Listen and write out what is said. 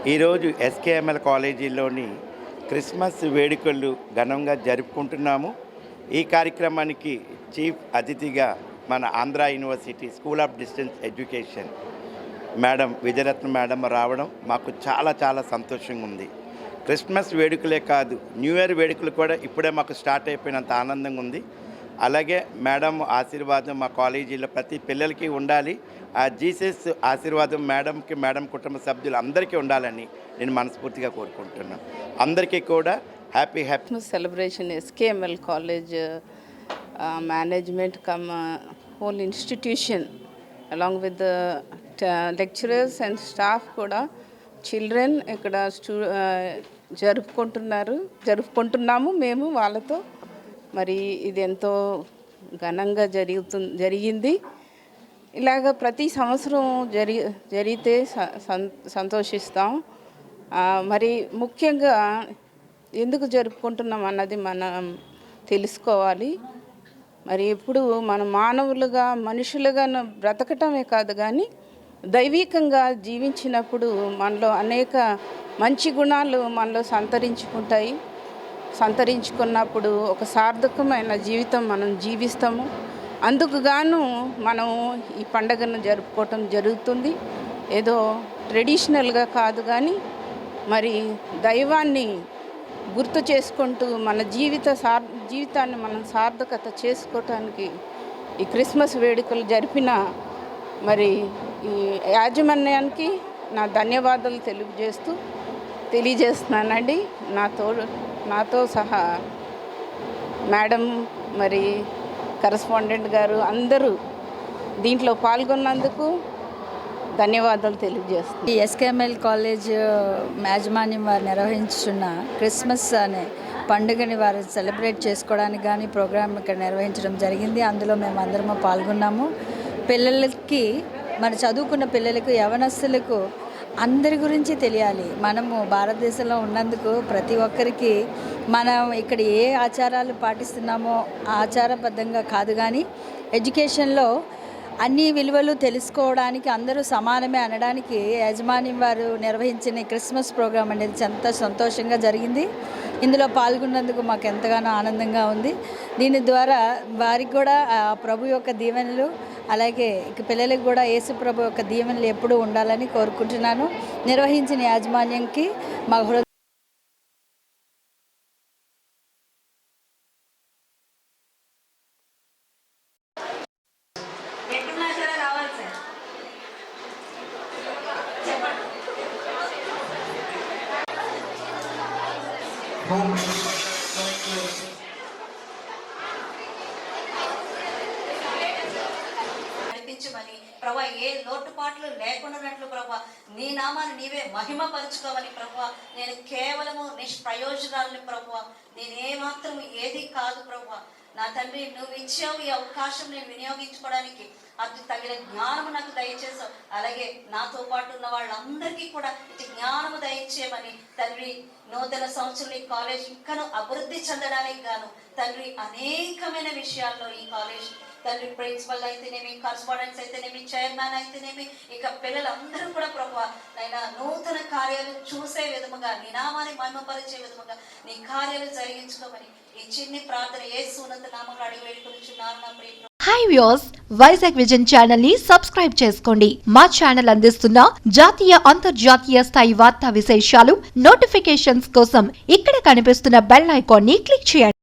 ఈరోజు SKML కాలేజీలోని Christmas వేడుకలు ఘనంగా జరుపుకుంటున్నాము. ఈ కార్యక్రమానికి చీఫ్ అతిథిగా మన Andhra university school of distance education madam Vijayaratna madam రావడం మాకు చాలా సంతోషంగా ఉంది. క్రిస్మస్ వేడుకలే కాదు, న్యూ ఇయర్ వేడుకలు కూడా ఇప్పుడే మాకు స్టార్ట్ అయిపోయినంత ఆనందంగా ఉంది. అలాగే మేడం ఆశీర్వాదం మా కాలేజీలో ప్రతి పిల్లలకి ఉండాలి. ఆ జీసస్ ఆశీర్వాదం మేడంకి, మేడం కుటుంబ సభ్యులు అందరికీ ఉండాలని నేను మనస్ఫూర్తిగా కోరుకుంటున్నాను. అందరికీ కూడా happy celebration SKML college management come whole institution along with lecturers and staff కూడా చిల్డ్రన్ ఇక్కడ జరుపుకుంటున్నాము మేము వాళ్ళతో. మరి ఇది ఎంతో ఘనంగా జరిగింది. ఇలాగ ప్రతి సంవత్సరం జరిగితే సంతోషిస్తాం. మరి ముఖ్యంగా ఎందుకు జరుపుకుంటున్నాం అన్నది మనం తెలుసుకోవాలి. మరి ఎప్పుడు మన మానవులుగా మనుషులుగా బ్రతకటమే కాదు కానీ దైవికంగా జీవించినప్పుడు మనలో అనేక మంచి గుణాలు మనలో సంతరించుకున్నప్పుడు ఒక సార్థకమైన జీవితం మనం జీవిస్తాము. అందుకు గాను మనం ఈ పండగను జరుపుకోవటం జరుగుతుంది. ఏదో ట్రెడిషనల్గా కాదు కానీ మరి దైవాన్ని గుర్తు చేసుకుంటూ మన జీవితాన్ని మనం సార్థకత చేసుకోవటానికి ఈ క్రిస్మస్ వేడుకలు జరిపిన మరి ఈ యాజమాన్యానికి నా ధన్యవాదాలు తెలియజేస్తున్నానండి. నాతో సహా మేడం, మరి కరెస్పాండెంట్ గారు అందరూ దీంట్లో పాల్గొన్నందుకు ధన్యవాదాలు తెలియజేస్తున్నాను. ఈ ఎస్కేఎంఎల్ కాలేజ్ యాజమాన్యం వారు నిర్వహించున్న క్రిస్మస్ అనే పండుగని వారు సెలబ్రేట్ చేసుకోవడానికి కానీ ప్రోగ్రామ్ ఇక్కడ నిర్వహించడం జరిగింది. అందులో మేము అందరము పాల్గొన్నాము. పిల్లలకి, మన చదువుకున్న పిల్లలకు, యవనస్తులకు అందరి గురించి తెలియాలి. మనము భారతదేశంలో ఉన్నందుకు ప్రతి ఒక్కరికి మనం ఇక్కడ ఏ ఆచారాలు పాటిస్తున్నామో ఆచారబద్ధంగా కాదు కానీ ఎడ్యుకేషన్లో అన్ని విలువలు తెలుసుకోవడానికి అందరూ సమానమే అనడానికి యాజమాన్యం వారు నిర్వహించిన క్రిస్మస్ ప్రోగ్రాం అనేది ఎంత సంతోషంగా జరిగింది. ఇందులో పాల్గొన్నందుకు మాకు ఎంతగానో ఆనందంగా ఉంది. దీని ద్వారా వారికి కూడా ప్రభు యొక్క దీవెనలు, అలాగే పిల్లలకు కూడా యేసు ప్రభు యొక్క దీవెనలు ఎప్పుడూ ఉండాలని కోరుకుంటున్నాను. నిర్వహించిన యాజమాన్యంకి మా నడిపించమని ప్రభా, ఏ లోటుపాట్లు లేకుండానట్లు ప్రభా, నీ నామాన్ని నీవే మహిమ పరుచుకోమని ప్రభా. నేను కేవలము నిష్ప్రయోజనాలని ప్రభా, నేనేమాత్రం ఏది కాదు ప్రభా. నా తండ్రి, నువ్వు ఇచ్చావు ఈ అవకాశం నేను వినియోగించుకోవడానికి. అది తగిన జ్ఞానము నాకు దయచేసావు. అలాగే నాతో పాటు ఉన్న వాళ్ళందరికీ కూడా ఇది జ్ఞానము దయచేయమని తండ్రి. నూతన సంవత్సరం ఈ కాలేజ్ ఇంకను అభివృద్ధి చెందడానికి గాను తండ్రి అనేకమైన విషయాల్లో ఈ కాలేజ్ తండ్రి ప్రిన్సిపల్ అయితేనేమి, కరస్పాండెంట్స్ అయితేనేమి, చైర్మన్ అయితేనేమి, ఇక పిల్లలందరూ కూడా ప్రభువా నైనా నూతన కార్యాలు చూసే విధముగా, నీ నామాన్ని మహిమపరిచే విధముగా నీ కార్యాలు జరిగించుకోమని ఈ చిన్ని ప్రార్థన యేసు ఉన్నత నామములో అడిగి వేడుకొనుచున్నాను నా ప్రియ. Hi viewers, Vizag vision channel ని సబ్స్క్రైబ్ చేసుకోండి. మా ఛానల్ అందిస్తున్న జాతీయ, అంతర్జాతీయ స్థాయి వార్తా విశేషాలు, నోటిఫికేషన్స్ కోసం ఇక్కడ కనిపిస్తున్న బెల్ ఐకాన్ ని క్లిక్ చేయండి.